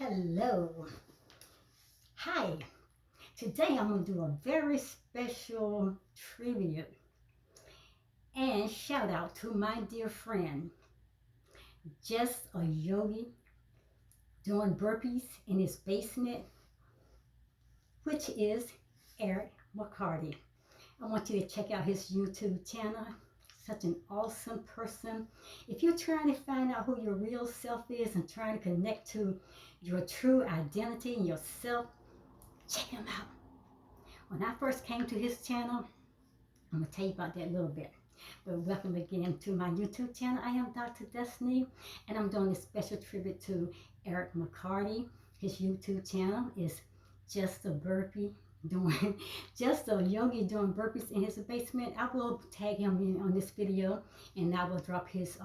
Hello. Hi. Today I'm going to do a very special tribute and shout out to my dear friend, just a yogi doing burpees in his basement, which is Eric McCarty. I want you to check out his YouTube channel. Such an awesome person. If you're trying to find out who your real self is and trying to connect to your true identity and yourself, check him out. When I first came to his channel, I'm going to tell you about that a little bit. But welcome again to my YouTube channel. I am Dr. Destiny, and I'm doing a special tribute to Eric McCarty. His YouTube channel is Just a Burpee doing, just a yogi doing burpees in his basement. I will tag him in on this video, and I will drop his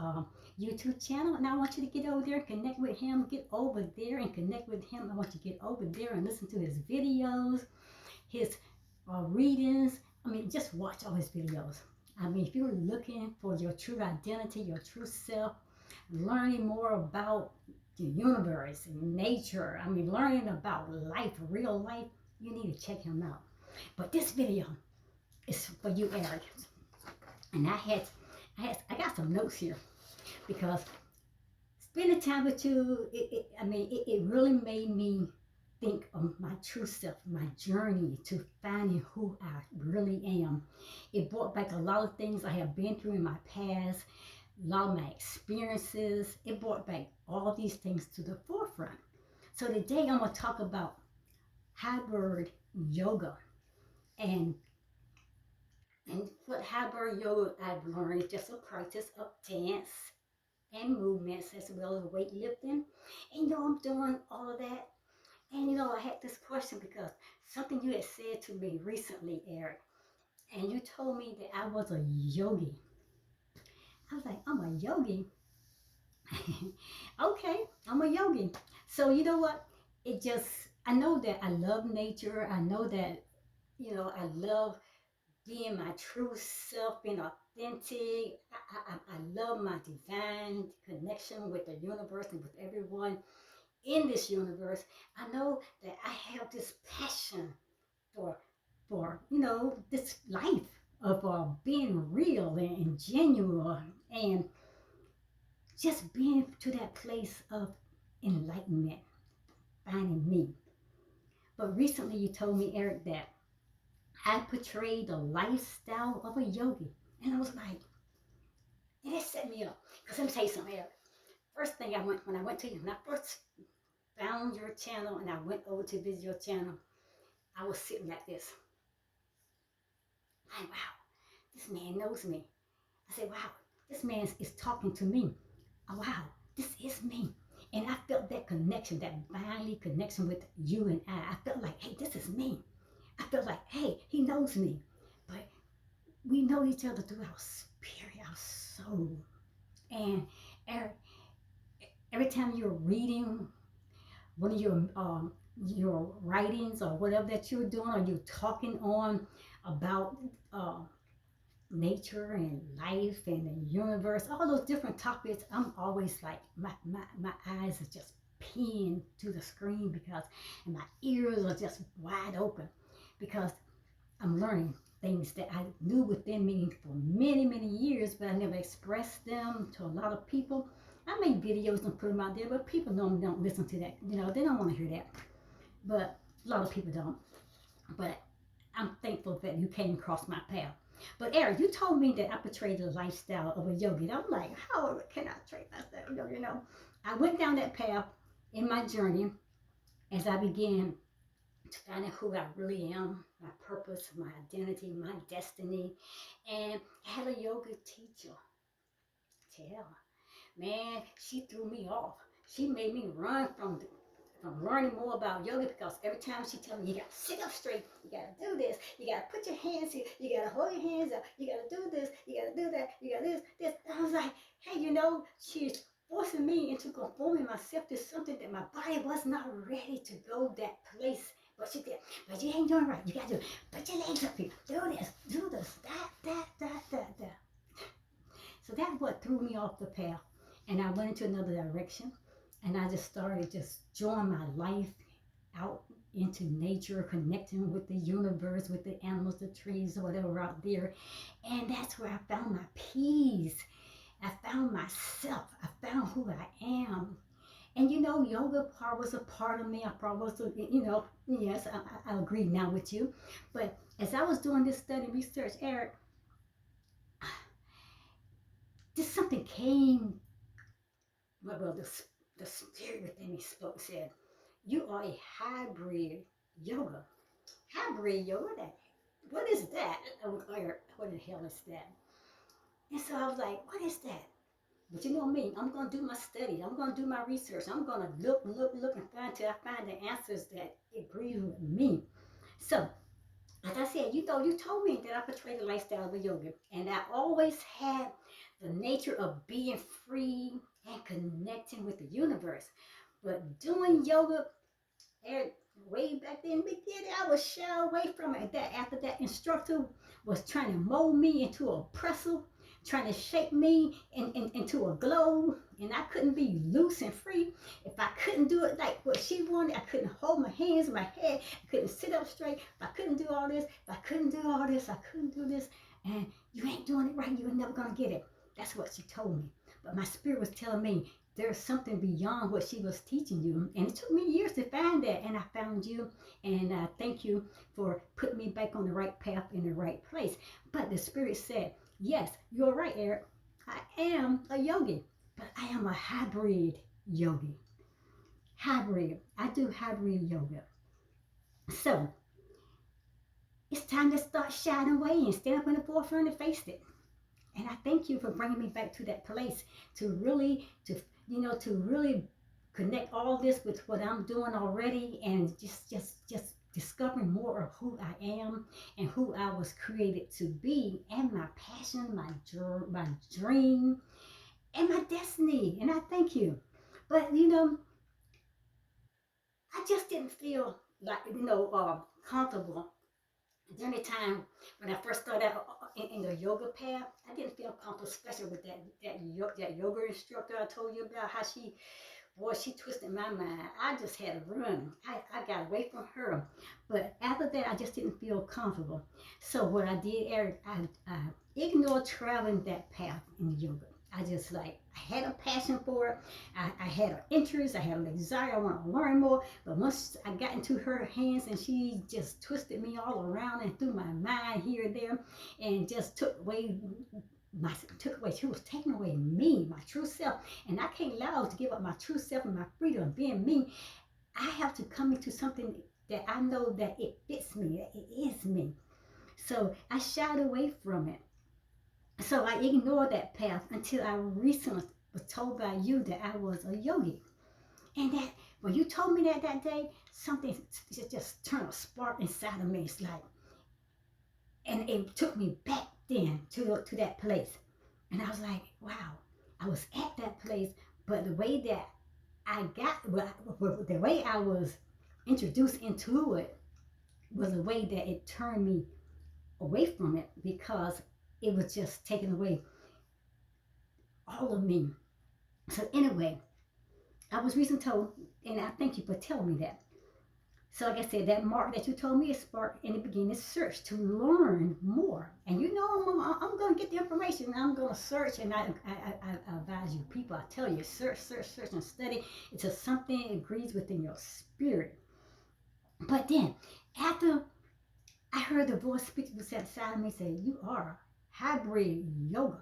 YouTube channel. And I want you to get over there and connect with him. Get over there and connect with him. I want you to get over there and listen to his videos, his readings. I mean, just watch all his videos. I mean, if you're looking for your true identity, your true self, learning more about the universe and nature, I mean, learning about life, real life, you need to check him out. But this video is for you, Eric. And I got some notes here because spending time with you, it really made me think of my true self, my journey to finding who I really am. It brought back a lot of things I have been through in my past, a lot of my experiences. It brought back all these things to the forefront. So today I'm going to talk about hybrid yoga. And what hybrid yoga I've learned is just a practice of dance and movements as well as weightlifting. And I'm doing all of that. And I had this question because something you had said to me recently, Eric, and you told me that I was a yogi. I was like, I'm a yogi. Okay, I'm a yogi. So you know what? I know that I love nature. I know that, I love being my true self, being authentic. I love my divine connection with the universe and with everyone in this universe. I know that I have this passion for this life of being real and genuine and just being to that place of enlightenment, finding me. But recently you told me, Eric, that I portrayed the lifestyle of a yogi. And I was like, and it set me up. Because let me tell you something, Eric. First thing when I first found your channel and I went over to visit your channel, I was sitting like this. Like, wow, this man knows me. I said, wow, this man is talking to me. Oh, wow, this is me. And I felt that connection, that divinely connection with you and I felt like, hey, this is me. I felt like, hey, he knows me. But we know each other through our spirit, our soul. And every time you're reading one of your writings or whatever that you're doing, or you're talking on about nature and life and the universe, all those different topics, I'm always like, my eyes are just pinned to the screen and my ears are just wide open because I'm learning things that I knew within me for many, many years, but I never expressed them to a lot of people. I make videos and put them out there, but people normally don't listen to that. They don't want to hear that. But a lot of people don't. But I'm thankful that you came across my path. But Eric, you told me that I portrayed the lifestyle of a yogi. I'm like, how can I portray lifestyle of a yogi? I went down that path in my journey as I began to find out who I really am, my purpose, my identity, my destiny. And I had a yoga teacher. Man, she threw me off. She made me run from learning more about yoga because every time she told me, you got to sit up straight, you got to do this, you got to put your hands here, you got to hold your hands up, you got to do this, you got to do that, you got to this. And I was like, hey, she's forcing me into conforming myself to something that my body was not ready to go that place. But she did. But you ain't doing right. You got to put your legs up here. Do this, that. So that's what threw me off the path. And I went into another direction. And I just started just enjoying my life out into nature, connecting with the universe, with the animals, the trees, whatever out there. And that's where I found my peace. I found myself. I found who I am. And yoga part was a part of me. I probably was, yes, I agree now with you. But as I was doing this study research, Eric, just something came. Well, the spirit within me spoke, said, "You are a hybrid yoga." Hybrid yoga. What is that? Oh, Eric, what the hell is that? And so I was like, "What is that?" But you know me, I'm going to do my study. I'm going to do my research. I'm going to look and find till I find the answers that agree with me. So, as I said, you told me that I portray the lifestyle of a yogi. And I always had the nature of being free and connecting with the universe. But doing yoga, and way back then, beginning, I was shy away from it. That after that instructor was trying to mold me into a pretzel, trying to shape me into a globe, and I couldn't be loose and free. If I couldn't do it like what she wanted, I couldn't hold my hands, my head, I couldn't sit up straight. If I couldn't do all this, if I couldn't do all this, I couldn't do this, and you ain't doing it right, you're never gonna get it. That's what she told me. But my spirit was telling me, there's something beyond what she was teaching you. And it took me years to find that. And I found you. And I thank you for putting me back on the right path in the right place. But the Spirit said, yes, you're right, Eric. I am a yogi, but I am a hybrid yogi. Hybrid. I do hybrid yoga. So it's time to start shining away and stand up in the forefront and face it. And I thank you for bringing me back to that place to really, to really connect all this with what I'm doing already, and just discovering more of who I am and who I was created to be, and my passion, my dream, and my destiny. And I thank you. But I just didn't feel like comfortable during the time when I first started out in the yoga path. I didn't feel comfortable, especially with that yoga instructor I told you about, how she twisted my mind. I just had to run. I got away from her. But after that, I just didn't feel comfortable. So what I did, Eric, I ignored traveling that path in yoga. I had a passion for it. I had an interest. I had a desire. I want to learn more. But once I got into her hands, and she just twisted me all around and through my mind here and there, and just she was taking away me, my true self. And I can't allow to give up my true self and my freedom of being me. I have to come into something that I know that it fits me, that it is me. So I shied away from it. So I ignored that path until I recently was told by you that I was a yogi. And that when you told me that day, something just turned a spark inside of me. It's like, and it took me back then to that place. And I was like, wow, I was at that place, but the way that the way I was introduced into it was a way that it turned me away from it, because it was just taking away all of me. So anyway, I was recently told, and I thank you for telling me that. So like I said, that mark that you told me is sparked in the beginning, search to learn more. And I'm going to get the information. I'm going to search, and I advise you, people, I tell you, search, and study until something agrees within your spirit. But then, after I heard the voice speaking inside of me say, you are hybrid yoga.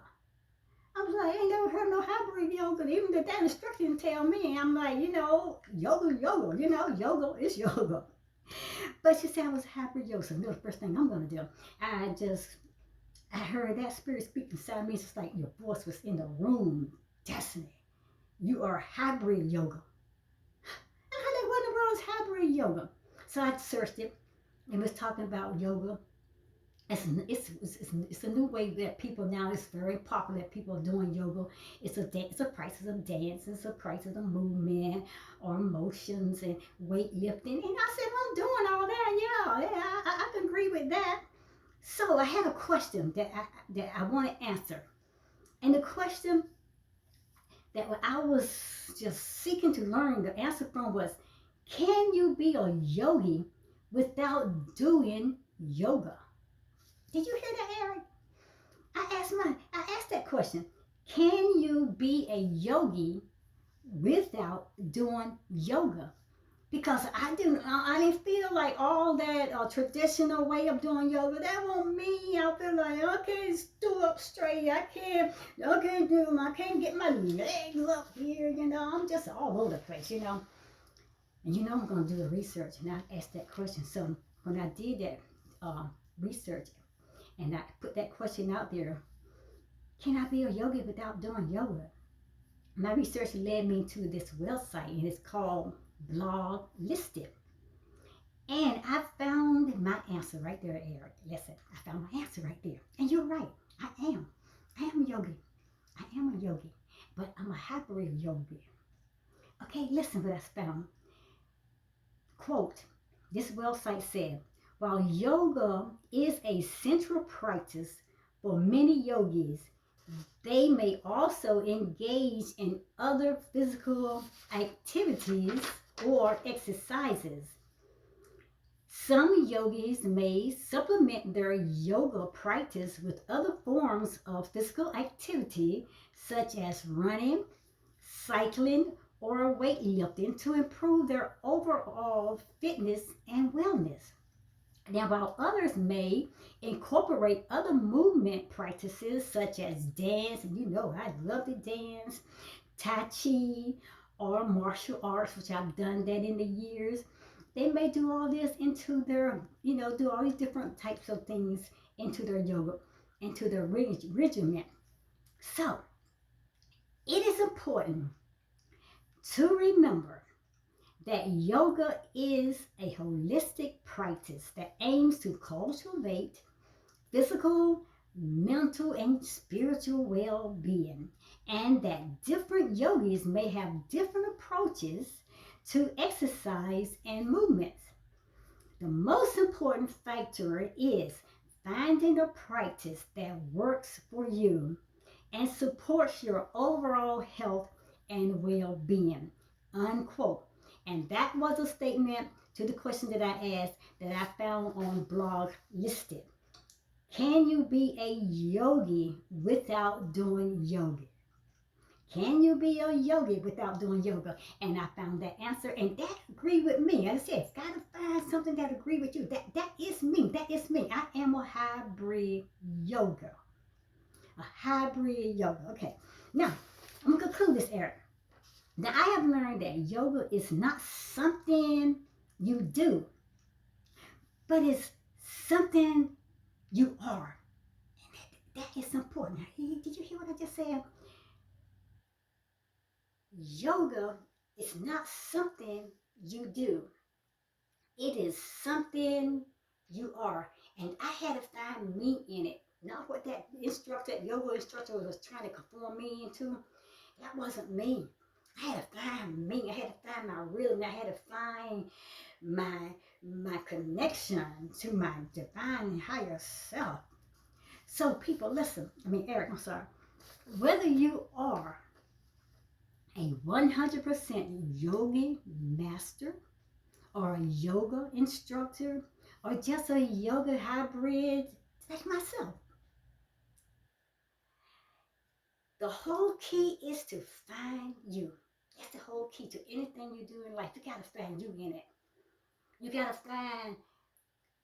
I was like, I ain't never heard no hybrid yoga. Even that instruction tell me. I'm like, yoga, yoga is yoga. But she said I was hybrid yoga. So the first thing I'm going to do, I heard that spirit speak inside me. It's just like your voice was in the room. Destiny, you are hybrid yoga. And I like, what in the world is hybrid yoga? So I searched it. It was talking about yoga. It's a new way that people now, it's very popular that people are doing yoga. It's a prices of dance, it's a prices of movement or emotions and weightlifting. And I said, well, I'm doing all that. Yeah, I can agree with that. So I had a question that I want to answer. And the question that what I was just seeking to learn the answer from was, can you be a yogi without doing yoga? Did you hear that, Eric? I asked that question. Can you be a yogi without doing yoga? Because I didn't feel like all that traditional way of doing yoga. That wasn't me. I feel like I can't stood up straight. I can't get my legs up here. I'm just all over the place. And I'm gonna do the research, and I asked that question. So when I did that research, and I put that question out there, can I be a yogi without doing yoga? My research led me to this website, and it's called Blog Listic. And I found my answer right there, Eric. Listen, I found my answer right there. And you're right. I am. I am a yogi. I am a yogi. But I'm a hybrid yogi. Okay, listen what I found. Quote, this website said, while yoga is a central practice for many yogis, they may also engage in other physical activities or exercises. Some yogis may supplement their yoga practice with other forms of physical activity, such as running, cycling, or weightlifting to improve their overall fitness and wellness. Now, while others may incorporate other movement practices such as dance, and I love to dance, Tai Chi, or martial arts, which I've done that in the years. They may do all this into their, do all these different types of things into their yoga, into their regimen. So, it is important to remember that yoga is a holistic practice that aims to cultivate physical, mental, and spiritual well being, and that different yogis may have different approaches to exercise and movements. The most important factor is finding a practice that works for you and supports your overall health and well being. Unquote. And that was a statement to the question that I asked that I found on Blog Listic. Can you be a yogi without doing yoga? Can you be a yogi without doing yoga? And I found that answer, and that agreed with me. As I said, gotta find something that agree with you. That is me. That is me. I am a hybrid yoga. A hybrid yoga. Okay. Now, I'm gonna conclude this, Eric. Now, I have learned that yoga is not something you do, but it's something you are. And that is important. Did you hear what I just said? Yoga is not something you do. It is something you are. And I had to find me in it. Not what that yoga instructor was trying to conform me into. That wasn't me. I had to find me. I had to find my rhythm. I had to find my connection to my divine higher self. So people, listen. Eric, I'm sorry. Whether you are a 100% yogi master or a yoga instructor or just a yoga hybrid like myself, the whole key is to find you. That's the whole key to anything you do in life. You got to find you in it. You got to find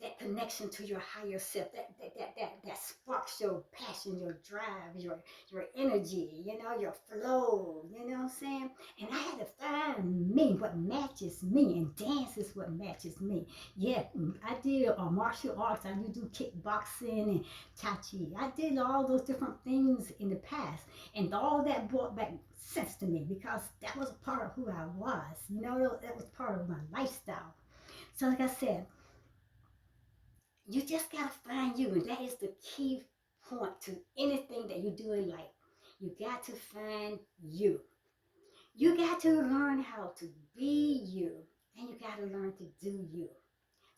that connection to your higher self, that sparks your passion, your drive, your energy, your flow, you know what I'm saying? And I had to find me, what matches me, and dance is what matches me. Yeah, I did martial arts, I do kickboxing and Tai Chi. I did all those different things in the past, and all that brought back sense to me because that was a part of who I was, that was part of my lifestyle. So like I said, you just gotta find you, and that is the key point to anything that you do in life. You got to find you. You got to learn how to be you, and you got to learn to do you.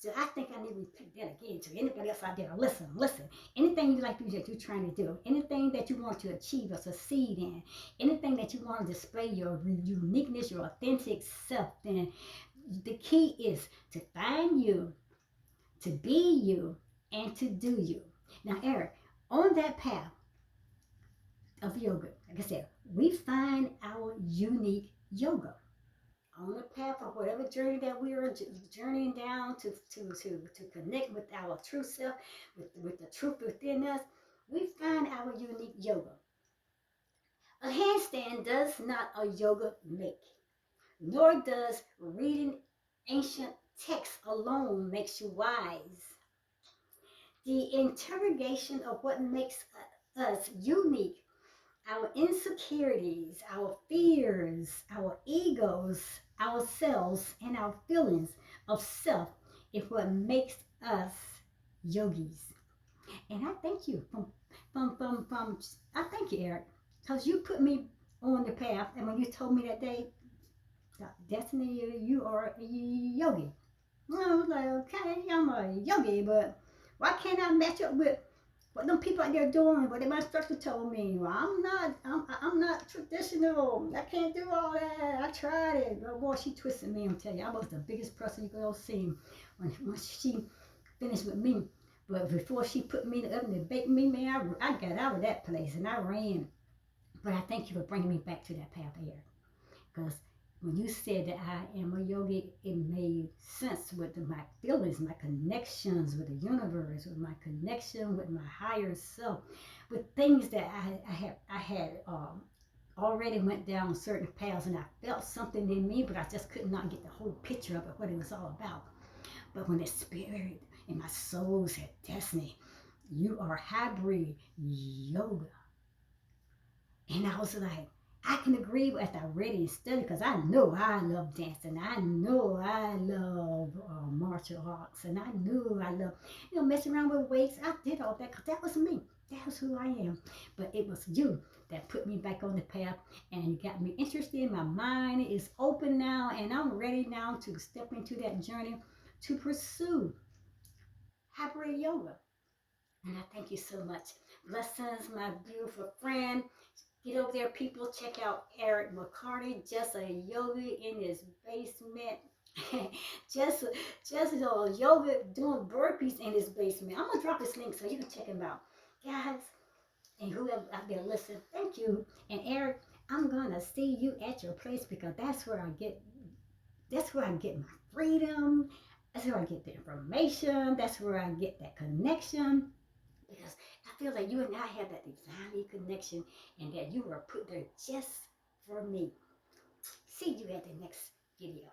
So I think I need to repeat that again to anybody else out there. Listen, listen. Anything you like to do that you're trying to do, anything that you want to achieve or succeed in, anything that you want to display your uniqueness, your authentic self, then the key is to find you, to be you, and to do you. Now, Eric, on that path of yoga, like I said, we find our unique yoga. On the path of whatever journey that we are journeying down to connect with our true self, with the truth within us, we find our unique yoga. A handstand does not a yoga make, nor does reading ancient texts alone makes you wise. The interrogation of what makes us unique, our insecurities, our fears, our egos, ourselves, and our feelings of self is what makes us yogis. And I thank you from I thank you, Eric, because you put me on the path. And when you told me that day, Destiny, you are a yogi. I was like, okay, I'm a yogi, but why can't I match up with what them people out there doing? What my instructor told me. Well, I'm not traditional. I can't do all that. I tried it, but boy, she twisted me. I'm telling you, I was the biggest person you could ever see when she finished with me. But before she put me in the oven to bake me, man, I got out of that place and I ran. But I thank you for bringing me back to that path here, because when you said that I am a yogi, it made sense with my feelings, my connections with the universe, with my connection with my higher self, with things that I had already went down certain paths, and I felt something in me, but I just could not get the whole picture of it, what it was all about. But when the spirit and my soul said, Destiny, you are hybrid yoga. And I was like, I can agree after I read and studied, because I know I love dancing. I know I love martial arts. And I knew I love, messing around with weights. I did all that because that was me. That was who I am. But it was you that put me back on the path and got me interested. My mind is open now, and I'm ready now to step into that journey to pursue hybrid yoga. And I thank you so much. Blessings, my beautiful friend. Get over there, people. Check out Eric McCarty, just a yogi in his basement. just yoga doing burpees in his basement. I'm gonna drop his link so you can check him out, guys. And whoever out there listen, thank you. And Eric, I'm gonna see you at your place, because that's where I get my freedom. That's where I get the information. That's where I get that connection, because I feel like you and I have that divine connection, and that you were put there just for me. See you at the next video.